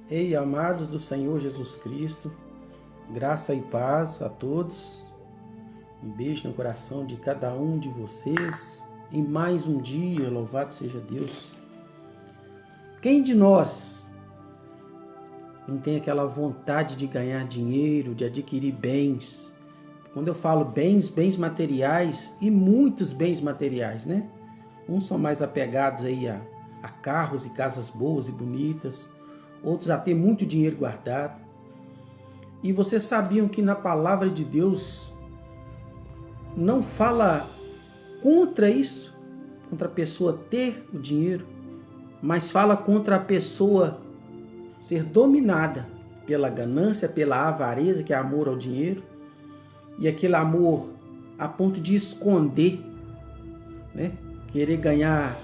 Ei, amados do Senhor Jesus Cristo, graça e paz a todos. Um beijo no coração de cada um de vocês. Em mais um dia, louvado seja Deus. Quem de nós não tem aquela vontade de ganhar dinheiro, de adquirir bens? Quando eu falo bens, bens materiais e muitos bens materiais, né? Uns são mais apegados aí a carros e casas boas e bonitas, outros a ter muito dinheiro guardado. E vocês sabiam que na palavra de Deus não fala contra isso, contra a pessoa ter o dinheiro, mas fala contra a pessoa ser dominada pela ganância, pela avareza, que é amor ao dinheiro, e aquele amor a ponto de esconder, né? Querer ganhar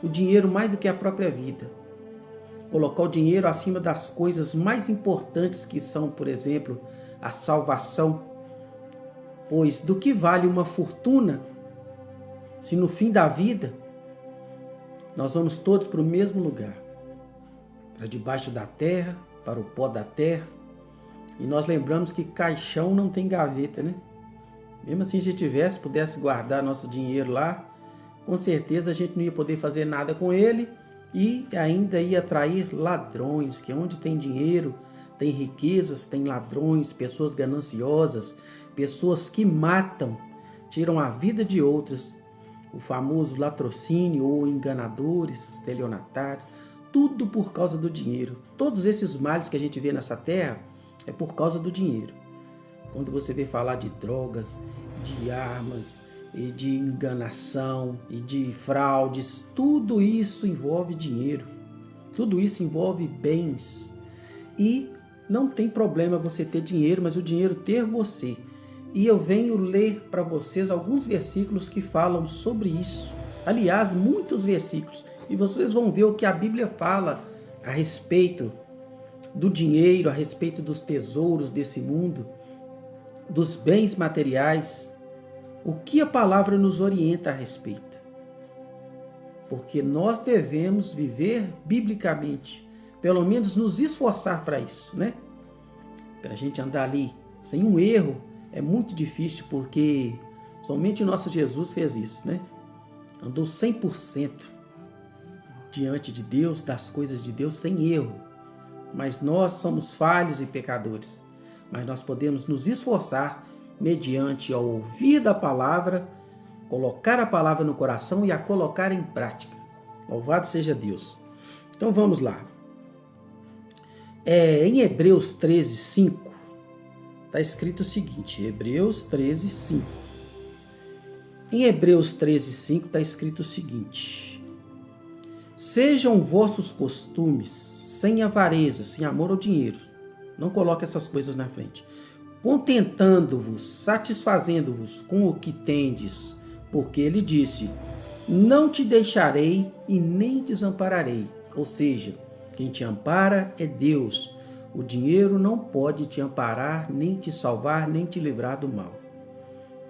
o dinheiro mais do que a própria vida. Colocar o dinheiro acima das coisas mais importantes que são, por exemplo, a salvação. Pois do que vale uma fortuna se no fim da vida nós vamos todos para o mesmo lugar, para debaixo da terra, para o pó da terra. E nós lembramos que caixão não tem gaveta, né? Mesmo assim, se pudesse guardar nosso dinheiro lá, com certeza a gente não ia poder fazer nada com ele e ainda ia atrair ladrões, que onde tem dinheiro, tem riquezas, tem ladrões, pessoas gananciosas, pessoas que matam, tiram a vida de outras. O famoso latrocínio ou enganadores, estelionatários, tudo por causa do dinheiro. Todos esses males que a gente vê nessa terra é por causa do dinheiro. Quando você vê falar de drogas, de armas, e de enganação, e de fraudes, tudo isso envolve dinheiro. Tudo isso envolve bens. E não tem problema você ter dinheiro, mas o dinheiro ter você. E eu venho ler para vocês alguns versículos que falam sobre isso. Aliás, muitos versículos. E vocês vão ver o que a Bíblia fala a respeito do dinheiro, a respeito dos tesouros desse mundo, dos bens materiais. O que a palavra nos orienta a respeito? Porque nós devemos viver biblicamente, pelo menos nos esforçar para isso, né? Para a gente andar ali sem um erro é muito difícil, porque somente o nosso Jesus fez isso, né? Andou 100% diante de Deus, das coisas de Deus, sem erro. Mas nós somos falhos e pecadores. Mas nós podemos nos esforçar mediante ao ouvir da palavra, colocar a palavra no coração e a colocar em prática. Louvado seja Deus. Então vamos lá. Em Hebreus 13, 5, está escrito o seguinte, Hebreus 13, 5. Em Hebreus 13, 5 está escrito o seguinte: sejam vossos costumes sem avareza, sem amor ao dinheiro. Não coloque essas coisas na frente. Contentando-vos, satisfazendo-vos com o que tendes, porque ele disse, não te deixarei e nem desampararei. Ou seja, quem te ampara é Deus. O dinheiro não pode te amparar, nem te salvar, nem te livrar do mal.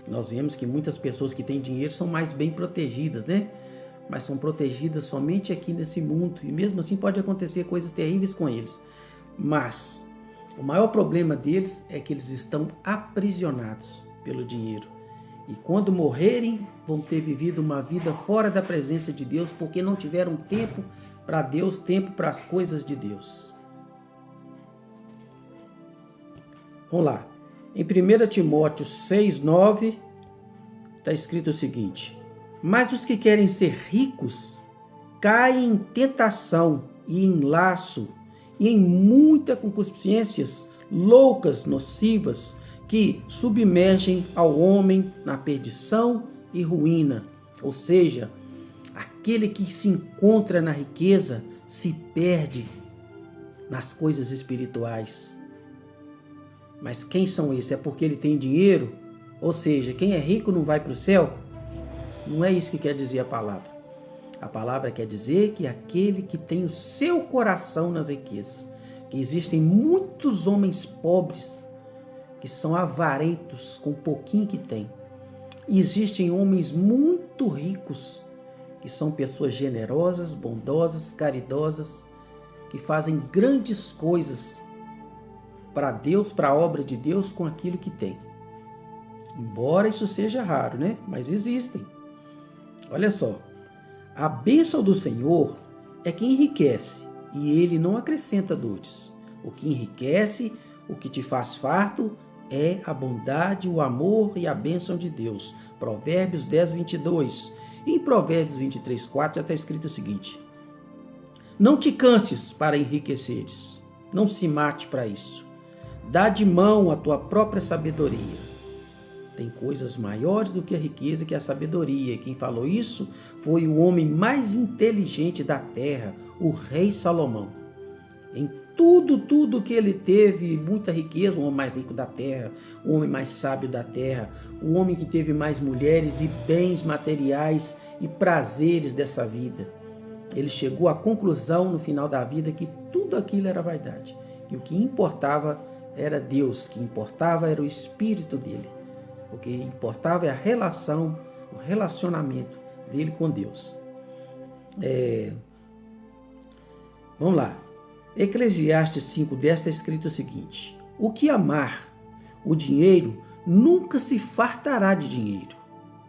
Nós vemos que muitas pessoas que têm dinheiro são mais bem protegidas, né? Mas são protegidas somente aqui nesse mundo. E mesmo assim pode acontecer coisas terríveis com eles. Mas o maior problema deles é que eles estão aprisionados pelo dinheiro. E quando morrerem, vão ter vivido uma vida fora da presença de Deus, porque não tiveram tempo para Deus, tempo para as coisas de Deus. Vamos lá. Em 1 Timóteo 6, 9, está escrito o seguinte: mas os que querem ser ricos caem em tentação e em laço, e em muitas concupiscências loucas, nocivas, que submergem ao homem na perdição e ruína. Ou seja, aquele que se encontra na riqueza se perde nas coisas espirituais. Mas quem são esses? É porque ele tem dinheiro? Ou seja, quem é rico não vai para o céu? Não é isso que quer dizer a palavra. A palavra quer dizer que aquele que tem o seu coração nas riquezas, que existem muitos homens pobres que são avarentos com o pouquinho que tem. E existem homens muito ricos que são pessoas generosas, bondosas, caridosas que fazem grandes coisas para Deus, para a obra de Deus com aquilo que tem. Embora isso seja raro, né? Mas existem. Olha só, a bênção do Senhor é que enriquece e Ele não acrescenta dores. O que enriquece, o que te faz farto é a bondade, o amor e a bênção de Deus. Provérbios 10, 22. E em Provérbios 23, 4 já está escrito o seguinte: não te canses para enriqueceres, não se mate para isso. Dá de mão a tua própria sabedoria. Tem coisas maiores do que a riqueza, que a sabedoria. E quem falou isso foi o homem mais inteligente da terra, o rei Salomão. Em tudo que ele teve, muita riqueza, o homem mais rico da terra, o homem mais sábio da terra, o homem que teve mais mulheres e bens materiais e prazeres dessa vida. Ele chegou à conclusão no final da vida que tudo aquilo era vaidade. E o que importava era Deus, o que importava era o espírito dele. O que importava é a relação, o relacionamento dele com Deus. Vamos lá. Eclesiastes 5:10 está escrito o seguinte: o que amar o dinheiro nunca se fartará de dinheiro.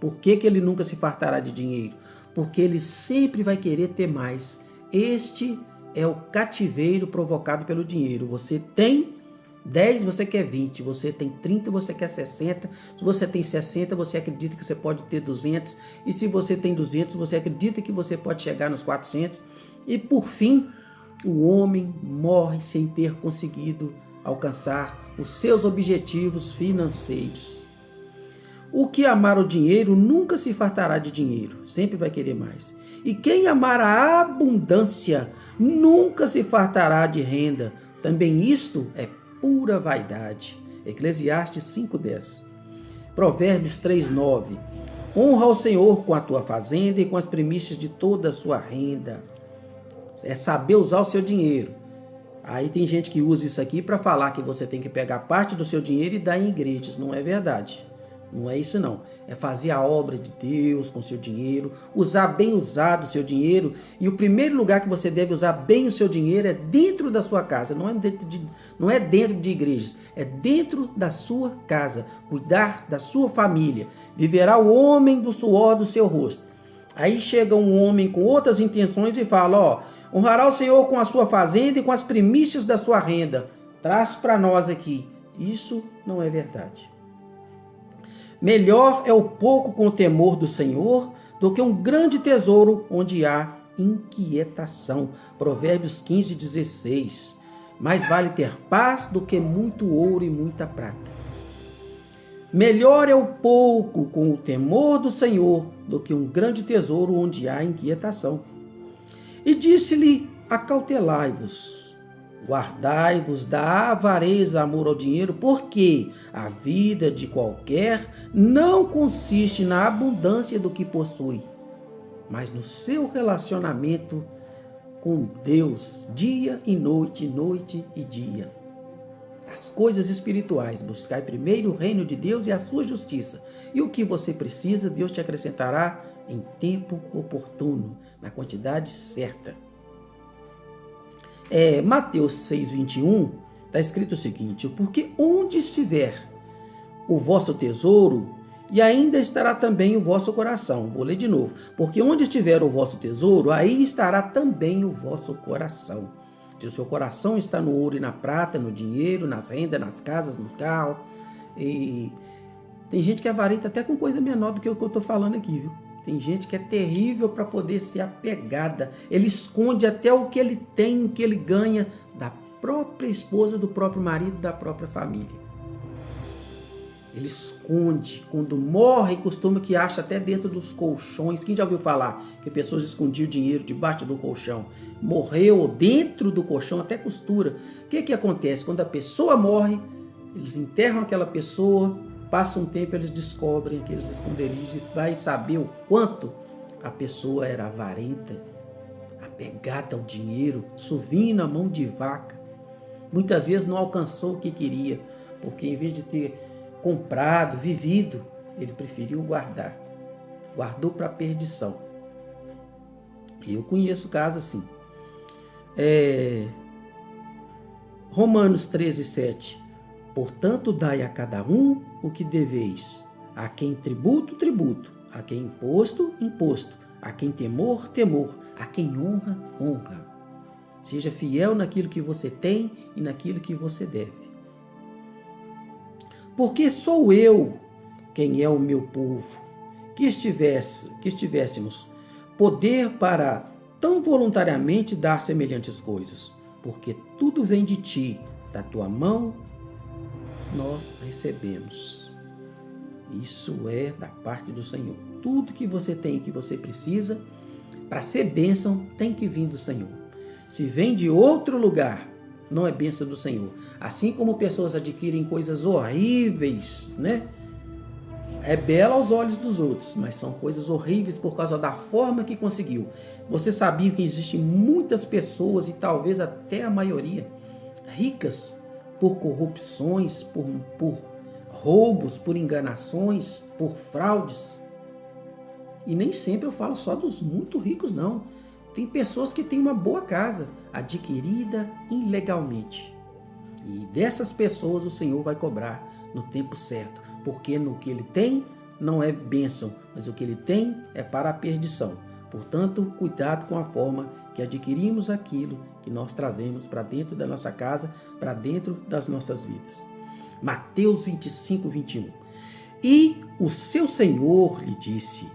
Por que ele nunca se fartará de dinheiro? Porque ele sempre vai querer ter mais. Este é o cativeiro provocado pelo dinheiro. Você tem 10, você quer 20, você tem 30, você quer 60, se você tem 60, você acredita que você pode ter 200, e se você tem 200, você acredita que você pode chegar nos 400, e por fim, o homem morre sem ter conseguido alcançar os seus objetivos financeiros. O que amar o dinheiro nunca se fartará de dinheiro, sempre vai querer mais. E quem amar a abundância nunca se fartará de renda. Também isto é pura vaidade. Eclesiastes 5:10. Provérbios 3:9. Honra ao Senhor com a tua fazenda e com as primícias de toda a sua renda. É saber usar o seu dinheiro. Aí tem gente que usa isso aqui para falar que você tem que pegar parte do seu dinheiro e dar em igrejas. Não é verdade. Não é isso não. É fazer a obra de Deus com o seu dinheiro, usar bem usado o seu dinheiro. E o primeiro lugar que você deve usar bem o seu dinheiro é dentro da sua casa. Não é dentro de igrejas, é dentro da sua casa. Cuidar da sua família. Viverá o homem do suor do seu rosto. Aí chega um homem com outras intenções e fala, honrará o Senhor com a sua fazenda e com as primícias da sua renda. Traz para nós aqui. Isso não é verdade. Melhor é o pouco com o temor do Senhor do que um grande tesouro onde há inquietação. Provérbios 15:16. Mais vale ter paz do que muito ouro e muita prata. Melhor é o pouco com o temor do Senhor do que um grande tesouro onde há inquietação. E disse-lhe: acautelai-vos. Guardai-vos da avareza, amor ao dinheiro, porque a vida de qualquer não consiste na abundância do que possui, mas no seu relacionamento com Deus, dia e noite, noite e dia. As coisas espirituais, buscai primeiro o reino de Deus e a sua justiça. E o que você precisa, Deus te acrescentará em tempo oportuno, na quantidade certa. Mateus 6:21, está escrito o seguinte: porque onde estiver o vosso tesouro, e ainda estará também o vosso coração. Vou ler de novo. Porque onde estiver o vosso tesouro, aí estará também o vosso coração. Se o seu coração está no ouro e na prata, no dinheiro, nas rendas, nas casas, no carro. E tem gente que é avarenta até com coisa menor do que o que eu estou falando aqui, viu? Tem gente que é terrível para poder ser apegada. Ele esconde até o que ele tem, o que ele ganha da própria esposa, do próprio marido, da própria família. Ele esconde. Quando morre, costuma que acha até dentro dos colchões. Quem já ouviu falar que pessoas escondiam dinheiro debaixo do colchão? Morreu dentro do colchão, até costura. O que acontece? Quando a pessoa morre, eles enterram aquela pessoa, passa um tempo, eles descobrem aqueles esconderijos e vai saber o quanto a pessoa era avarenta, apegada ao dinheiro, suvinho na mão de vaca. Muitas vezes não alcançou o que queria, porque em vez de ter comprado, vivido, ele preferiu guardar. Guardou para perdição. Eu conheço casos assim. Romanos 13:7. Portanto, dai a cada um o que deveis. A quem tributo, tributo. A quem imposto, imposto. A quem temor, temor. A quem honra, honra. Seja fiel naquilo que você tem e naquilo que você deve. Porque sou eu quem é o meu povo, que estivéssemos poder para tão voluntariamente dar semelhantes coisas, porque tudo vem de ti, da tua mão nós recebemos. Isso é da parte do Senhor. Tudo que você tem e que você precisa para ser bênção tem que vir do Senhor. Se vem de outro lugar, não é bênção do Senhor. Assim como pessoas adquirem coisas horríveis, né? É bela aos olhos dos outros, mas são coisas horríveis por causa da forma que conseguiu. Você sabia que existem muitas pessoas, e talvez até a maioria, ricas por corrupções, por roubos, por enganações, por fraudes? E nem sempre eu falo só dos muito ricos, não. Tem pessoas que têm uma boa casa, adquirida ilegalmente. E dessas pessoas o Senhor vai cobrar no tempo certo. Porque no que ele tem não é bênção, mas o que ele tem é para a perdição. Portanto, cuidado com a forma que adquirimos aquilo que nós trazemos para dentro da nossa casa, para dentro das nossas vidas. Mateus 25:21. E o seu Senhor lhe disse: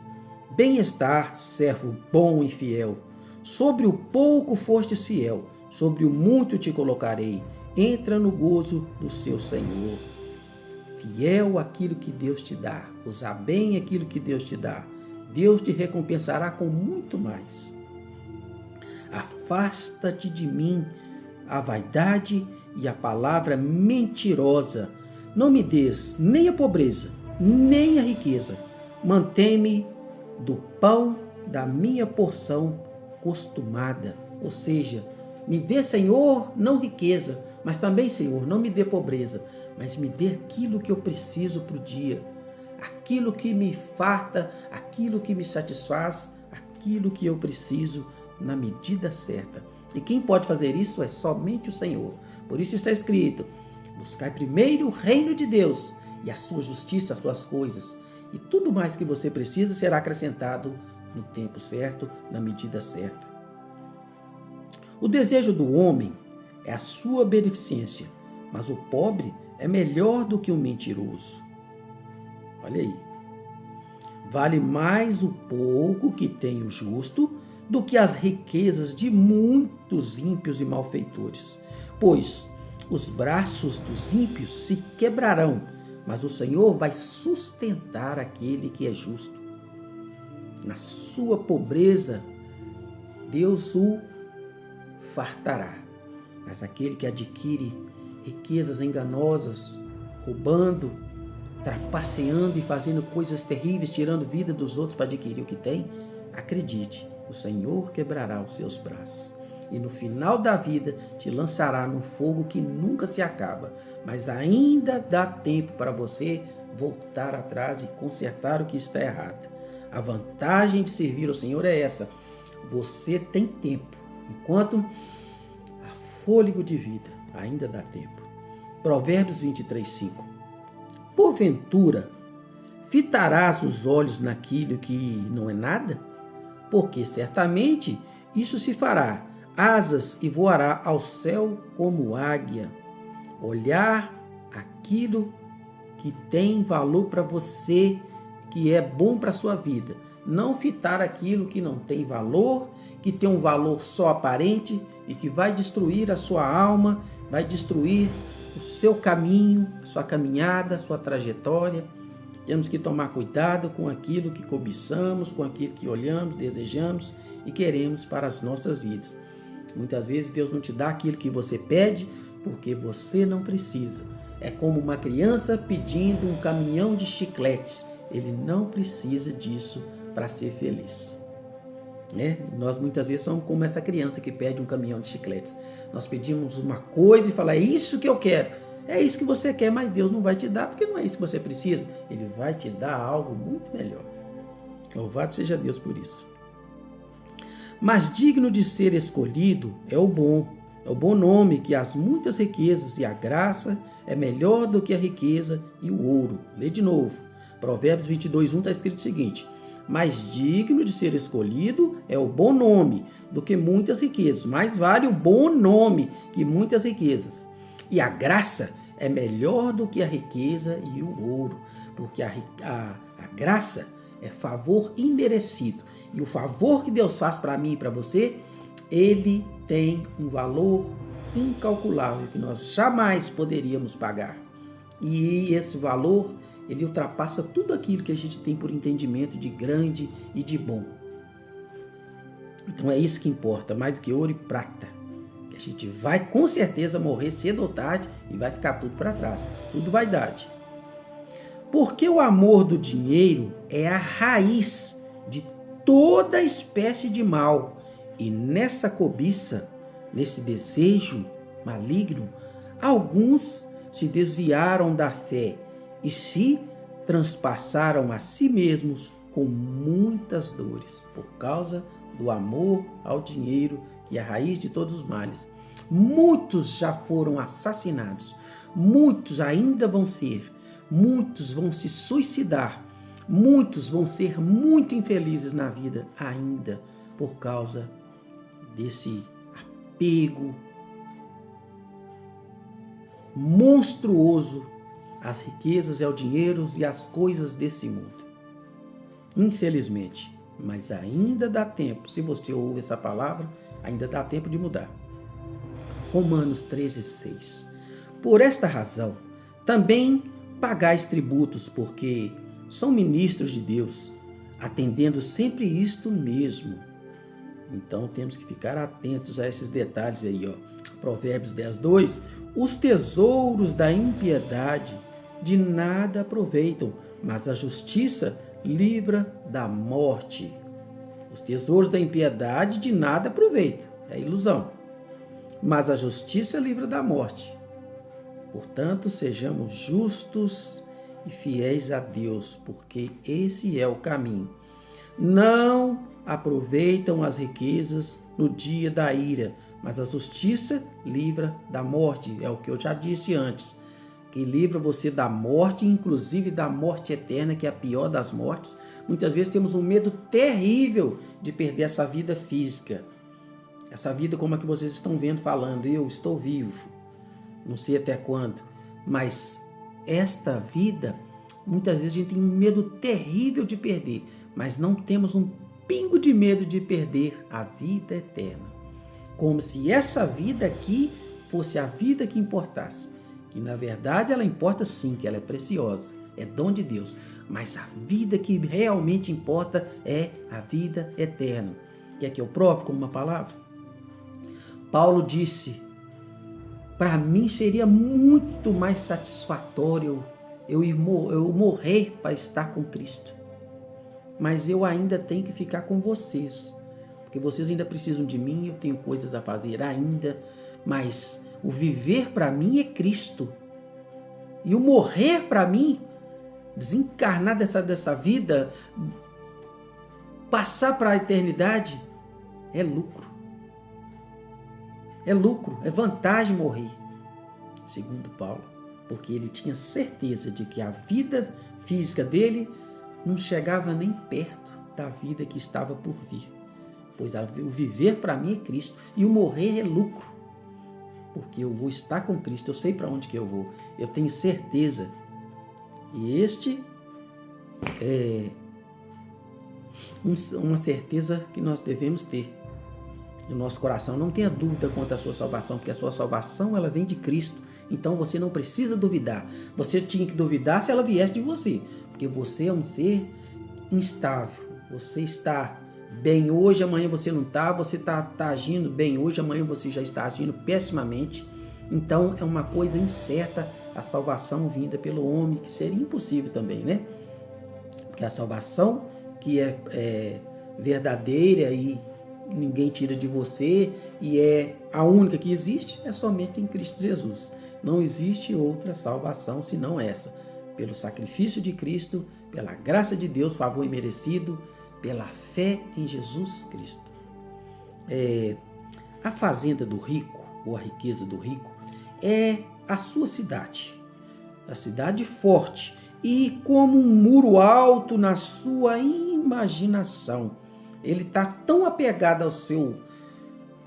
bem-estar, servo bom e fiel. Sobre o pouco fostes fiel, sobre o muito te colocarei. Entra no gozo do seu Senhor. Fiel àquilo que Deus te dá, usar bem aquilo que Deus te dá, Deus te recompensará com muito mais. Afasta-te de mim a vaidade e a palavra mentirosa. Não me des nem a pobreza, nem a riqueza. Mantém-me do pão da minha porção costumada. Ou seja, me dê, Senhor, não riqueza, mas também, Senhor, não me dê pobreza, mas me dê aquilo que eu preciso para o dia, aquilo que me farta, aquilo que me satisfaz, aquilo que eu preciso na medida certa. E quem pode fazer isso é somente o Senhor. Por isso está escrito: buscai primeiro o reino de Deus e a sua justiça, as suas coisas, e tudo mais que você precisa será acrescentado no tempo certo, na medida certa. O desejo do homem é a sua beneficência, mas o pobre é melhor do que o mentiroso. Olha aí. Vale mais o pouco que tem o justo do que as riquezas de muitos ímpios e malfeitores. Pois os braços dos ímpios se quebrarão, mas o Senhor vai sustentar aquele que é justo. Na sua pobreza, Deus o fartará. Mas aquele que adquire riquezas enganosas, roubando, trapaceando e fazendo coisas terríveis, tirando vida dos outros para adquirir o que tem, acredite, o Senhor quebrará os seus braços. E no final da vida te lançará num fogo que nunca se acaba. Mas ainda dá tempo para você voltar atrás e consertar o que está errado. A vantagem de servir ao Senhor é essa: você tem tempo. Enquanto há fôlego de vida, ainda dá tempo. Provérbios 23:5. Porventura, fitarás os olhos naquilo que não é nada? Porque certamente isso se fará, asas e voará ao céu como águia. Olhar aquilo que tem valor para você, que é bom para a sua vida. Não fitar aquilo que não tem valor, que tem um valor só aparente e que vai destruir a sua alma, vai destruir o seu caminho, a sua caminhada, a sua trajetória. Temos que tomar cuidado com aquilo que cobiçamos, com aquilo que olhamos, desejamos e queremos para as nossas vidas. Muitas vezes Deus não te dá aquilo que você pede porque você não precisa. É como uma criança pedindo um caminhão de chicletes. Ele não precisa disso para ser feliz. Nós muitas vezes somos como essa criança que pede um caminhão de chicletes. Nós pedimos uma coisa e falamos: é isso que eu quero. É isso que você quer, mas Deus não vai te dar porque não é isso que você precisa. Ele vai te dar algo muito melhor. Louvado seja Deus por isso. Mas digno de ser escolhido é o bom nome, que as muitas riquezas e a graça é melhor do que a riqueza e o ouro. Lê de novo. Provérbios 22:1 está escrito o seguinte: mais digno de ser escolhido é o bom nome do que muitas riquezas. Mais vale o bom nome que muitas riquezas. E a graça é melhor do que a riqueza e o ouro, porque a graça é favor imerecido. E o favor que Deus faz para mim e para você, ele tem um valor incalculável que nós jamais poderíamos pagar. E esse valor, ele ultrapassa tudo aquilo que a gente tem por entendimento de grande e de bom. Então é isso que importa, mais do que ouro e prata. Que a gente vai com certeza morrer cedo ou tarde e vai ficar tudo para trás. Tudo vaidade. Porque o amor do dinheiro é a raiz de toda espécie de mal. E nessa cobiça, nesse desejo maligno, alguns se desviaram da fé e se transpassaram a si mesmos com muitas dores, por causa do amor ao dinheiro, que é a raiz de todos os males. Muitos já foram assassinados, muitos ainda vão ser, muitos vão se suicidar, muitos vão ser muito infelizes na vida ainda, por causa desse apego monstruoso às riquezas e ao dinheiro e às coisas desse mundo. Infelizmente, mas ainda dá tempo, se você ouve essa palavra, ainda dá tempo de mudar. Romanos 13:6. Por esta razão, também pagais tributos, porque são ministros de Deus, atendendo sempre isto mesmo. Então temos que ficar atentos a esses detalhes aí, ó. Provérbios 10:2. Os tesouros da impiedade de nada aproveitam, mas a justiça livra da morte. Os tesouros da impiedade de nada aproveitam, é ilusão, mas a justiça livra da morte. Portanto, sejamos justos e fiéis a Deus, porque esse é o caminho. Não aproveitam as riquezas no dia da ira, mas a justiça livra da morte. É o que eu já disse antes, que livra você da morte, inclusive da morte eterna, que é a pior das mortes. Muitas vezes temos um medo terrível de perder essa vida física. Essa vida como a que vocês estão vendo falando, eu estou vivo, não sei até quando, mas esta vida, muitas vezes a gente tem um medo terrível de perder, mas não temos um pingo de medo de perder a vida eterna. Como se essa vida aqui fosse a vida que importasse. Que na verdade ela importa sim, que ela é preciosa, é dom de Deus. Mas a vida que realmente importa é a vida eterna. Quer que eu prove com uma palavra? Paulo disse: para mim seria muito mais satisfatório eu morrer para estar com Cristo. Mas eu ainda tenho que ficar com vocês, porque vocês ainda precisam de mim, eu tenho coisas a fazer ainda, mas o viver para mim é Cristo. E o morrer para mim, desencarnar dessa vida, passar para a eternidade, é lucro. É lucro, é vantagem morrer, segundo Paulo, porque ele tinha certeza de que a vida física dele não chegava nem perto da vida que estava por vir. Pois o viver para mim é Cristo e o morrer é lucro. Porque eu vou estar com Cristo, eu sei para onde que eu vou. Eu tenho certeza. E este é uma certeza que nós devemos ter no nosso coração. Não tenha dúvida quanto à sua salvação, porque a sua salvação ela vem de Cristo. Então você não precisa duvidar. Você tinha que duvidar se ela viesse de você. Porque você é um ser instável. Você está bem hoje, amanhã você não está. Você está agindo bem hoje, amanhã você já está agindo pessimamente. Então é uma coisa incerta a salvação vinda pelo homem, que seria impossível também, né? Porque a salvação que é verdadeira e ninguém tira de você e é a única que existe, é somente em Cristo Jesus. Não existe outra salvação senão essa. Pelo sacrifício de Cristo, pela graça de Deus, favor imerecido, pela fé em Jesus Cristo. A fazenda do rico, ou a riqueza do rico, é a sua cidade. A cidade forte e como um muro alto na sua imaginação. Ele está tão apegado a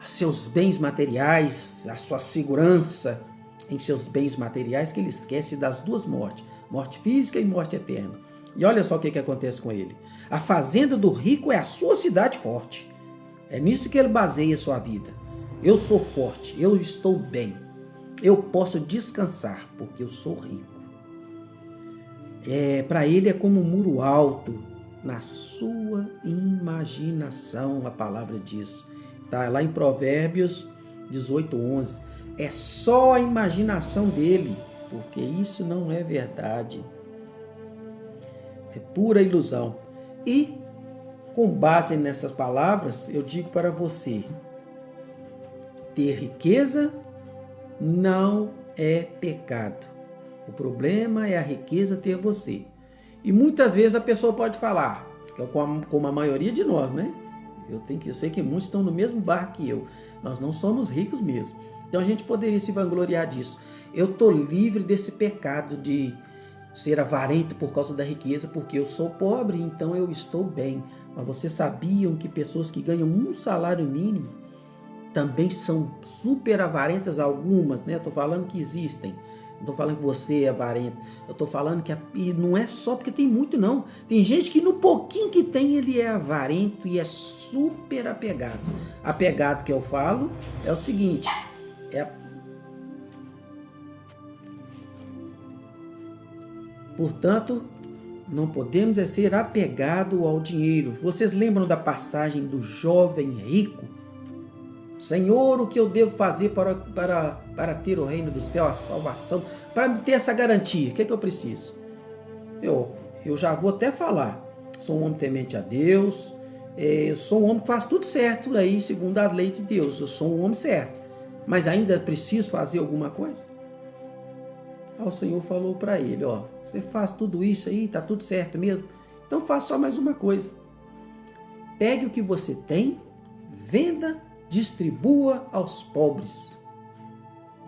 seus bens materiais, à sua segurança em seus bens materiais, que ele esquece das duas mortes, morte física e morte eterna. E olha só o que acontece com ele. A fazenda do rico é a sua cidade forte. É nisso que ele baseia a sua vida. Eu sou forte, eu estou bem, eu posso descansar porque eu sou rico. Para ele é como um muro alto na sua imaginação, a palavra diz. Está lá em Provérbios 18:11. É só a imaginação dele, porque isso não é verdade. É pura ilusão. E, com base nessas palavras, eu digo para você, ter riqueza não é pecado. O problema é a riqueza ter você. E muitas vezes a pessoa pode falar, como a maioria de nós, né? Eu sei que muitos estão no mesmo barco que eu. Nós não somos ricos mesmo. Então a gente poderia se vangloriar disso. Eu estou livre desse pecado de ser avarento por causa da riqueza, porque eu sou pobre, então eu estou bem. Mas vocês sabiam que pessoas que ganham um salário mínimo também são super avarentas, algumas, né? Eu estou falando que existem. Não estou falando que você é avarento. Eu estou falando que e não é só porque tem muito, não. Tem gente que no pouquinho que tem, ele é avarento e é super apegado. Apegado que eu falo é o seguinte. Portanto, não podemos ser apegado ao dinheiro. Vocês lembram da passagem do jovem rico? Senhor, o que eu devo fazer para ter o reino do céu, a salvação, para ter essa garantia? O que é que eu preciso? Eu já vou até falar. Sou um homem temente a Deus, eu sou um homem que faz tudo certo aí, segundo a lei de Deus. Eu sou um homem certo, mas ainda preciso fazer alguma coisa? Aí o Senhor falou para ele, você faz tudo isso aí, tá tudo certo mesmo? Então faça só mais uma coisa. Pegue o que você tem, venda, distribua aos pobres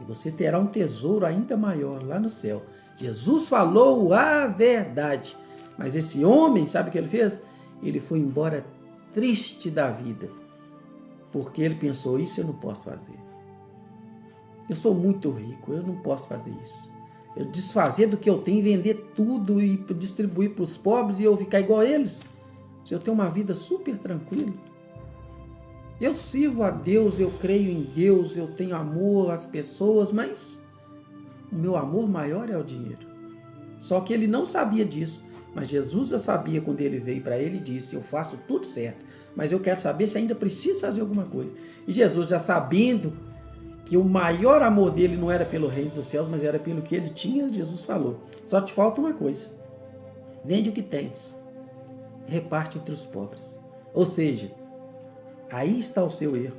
e você terá um tesouro ainda maior lá no céu. Jesus falou a verdade, mas esse homem, sabe o que ele fez? Ele foi embora triste da vida, porque ele pensou, isso eu não posso fazer. Eu sou muito rico, eu não posso fazer isso. Eu desfazer do que eu tenho, vender tudo e distribuir para os pobres e eu ficar igual a eles? Se eu tenho uma vida super tranquila. Eu sirvo a Deus, eu creio em Deus, eu tenho amor às pessoas, mas o meu amor maior é o dinheiro. Só que ele não sabia disso, mas Jesus já sabia quando ele veio para ele e disse, eu faço tudo certo, mas eu quero saber se ainda preciso fazer alguma coisa. E Jesus, já sabendo que o maior amor dele não era pelo reino dos céus, mas era pelo que ele tinha, Jesus falou, só te falta uma coisa, vende o que tens, reparte entre os pobres. Ou seja, aí está o seu erro.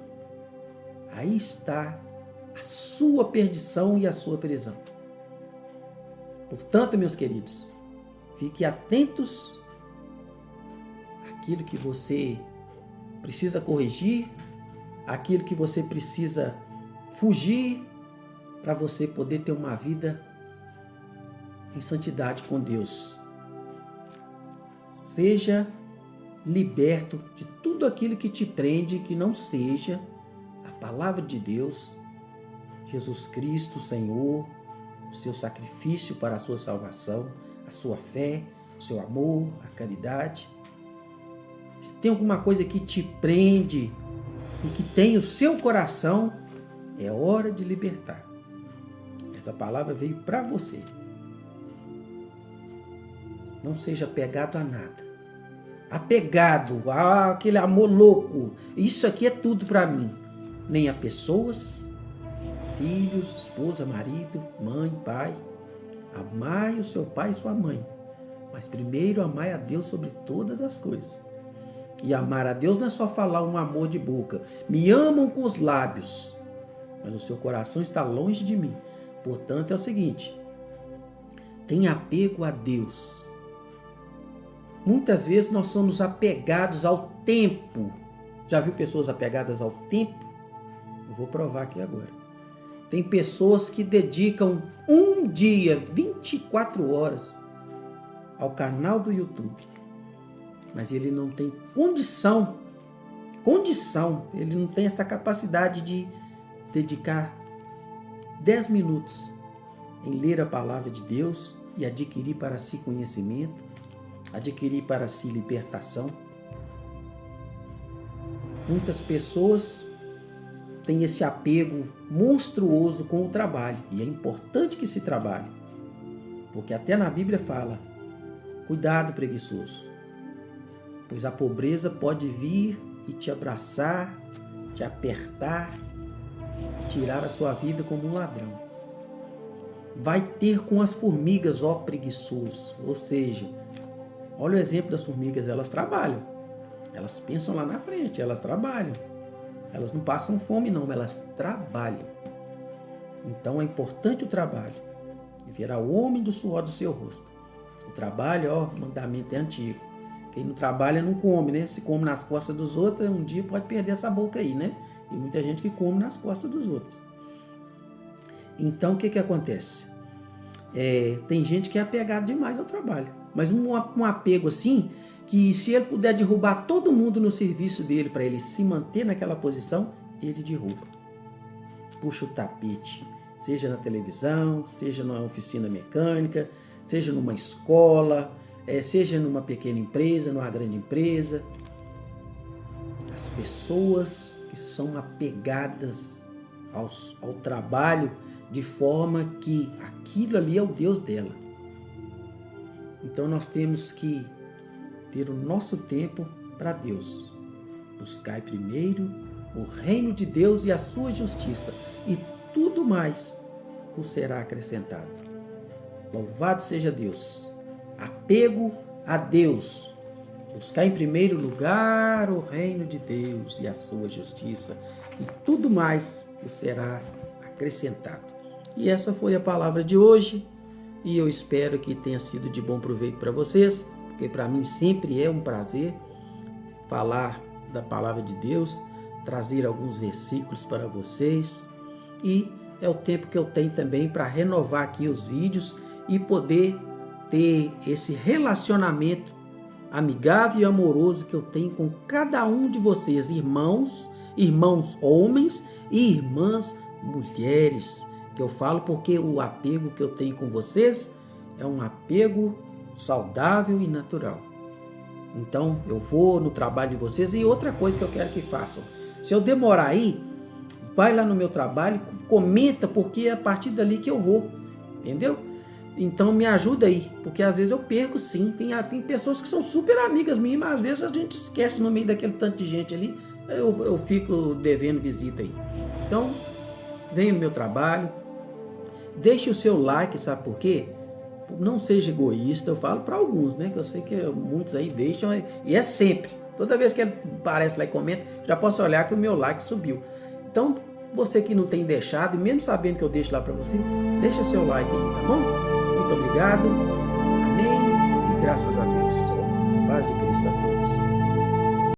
Aí está a sua perdição e a sua prisão. Portanto, meus queridos, fiquem atentos àquilo que você precisa corrigir, àquilo que você precisa fugir, para você poder ter uma vida em santidade com Deus. Seja liberto de tudo aquilo que te prende, que não seja a palavra de Deus, Jesus Cristo, Senhor, o seu sacrifício para a sua salvação, a sua fé, o seu amor, a caridade. Se tem alguma coisa que te prende e que tem o seu coração, é hora de libertar. Essa palavra veio para você. Não seja apegado a nada. Apegado àquele amor louco. Isso aqui é tudo para mim. Nem a pessoas, filhos, esposa, marido, mãe, pai. Amai o seu pai e sua mãe. Mas primeiro amai a Deus sobre todas as coisas. E amar a Deus não é só falar um amor de boca. Me amam com os lábios, mas o seu coração está longe de mim. Portanto, é o seguinte. Tenha apego a Deus. Muitas vezes nós somos apegados ao tempo. Já viu pessoas apegadas ao tempo? Eu vou provar aqui agora. Tem pessoas que dedicam um dia, 24 horas, ao canal do YouTube. Mas ele não tem condição, ele não tem essa capacidade de dedicar 10 minutos em ler a palavra de Deus e adquirir para si conhecimento, adquirir para si libertação. Muitas pessoas têm esse apego monstruoso com o trabalho, e é importante que se trabalhe, porque até na Bíblia fala: cuidado, preguiçoso, pois a pobreza pode vir e te abraçar, te apertar, tirar a sua vida como um ladrão. Vai ter com as formigas, ó preguiçoso. Ou seja, olha o exemplo das formigas, elas trabalham. Elas pensam lá na frente, elas trabalham. Elas não passam fome não, elas trabalham. Então é importante o trabalho. E verá o homem do suor do seu rosto. O trabalho, ó, o mandamento é antigo. Quem não trabalha não come, né? Se come nas costas dos outros, um dia pode perder essa boca aí, né? E muita gente que come nas costas dos outros. Então, o que acontece? Tem gente que é apegado demais ao trabalho. Mas um apego assim, que se ele puder derrubar todo mundo no serviço dele para ele se manter naquela posição, ele derruba. Puxa o tapete, seja na televisão, seja numa oficina mecânica, seja numa escola, seja numa pequena empresa, numa grande empresa. As pessoas que são apegadas ao trabalho de forma que aquilo ali é o Deus dela. Então nós temos que ter o nosso tempo para Deus. Buscai primeiro o reino de Deus e a sua justiça, e tudo mais vos será acrescentado. Louvado seja Deus. Apego a Deus. Buscar em primeiro lugar o reino de Deus e a sua justiça, e tudo mais vos será acrescentado. E essa foi a palavra de hoje, e eu espero que tenha sido de bom proveito para vocês, porque para mim sempre é um prazer falar da palavra de Deus, trazer alguns versículos para vocês, e é o tempo que eu tenho também para renovar aqui os vídeos e poder ter esse relacionamento amigável e amoroso que eu tenho com cada um de vocês, irmãos homens e irmãs mulheres, que eu falo porque o apego que eu tenho com vocês é um apego saudável e natural. Então eu vou no trabalho de vocês, e outra coisa que eu quero que façam, se eu demorar aí, vai lá no meu trabalho, comenta, porque é a partir dali que eu vou, entendeu? Então me ajuda aí, porque às vezes eu perco sim, tem pessoas que são super amigas minhas, mas às vezes a gente esquece no meio daquele tanto de gente ali, eu fico devendo visita aí. Então, venha no meu trabalho, deixe o seu like, sabe por quê? Não seja egoísta, eu falo para alguns, né, que eu sei que muitos aí deixam, e é sempre, toda vez que ele aparece lá e comenta, já posso olhar que o meu like subiu. Então, você que não tem deixado, e mesmo sabendo que eu deixo lá para você, deixa seu like aí, tá bom? Muito obrigado, amém, e graças a Deus. Paz de Cristo a todos.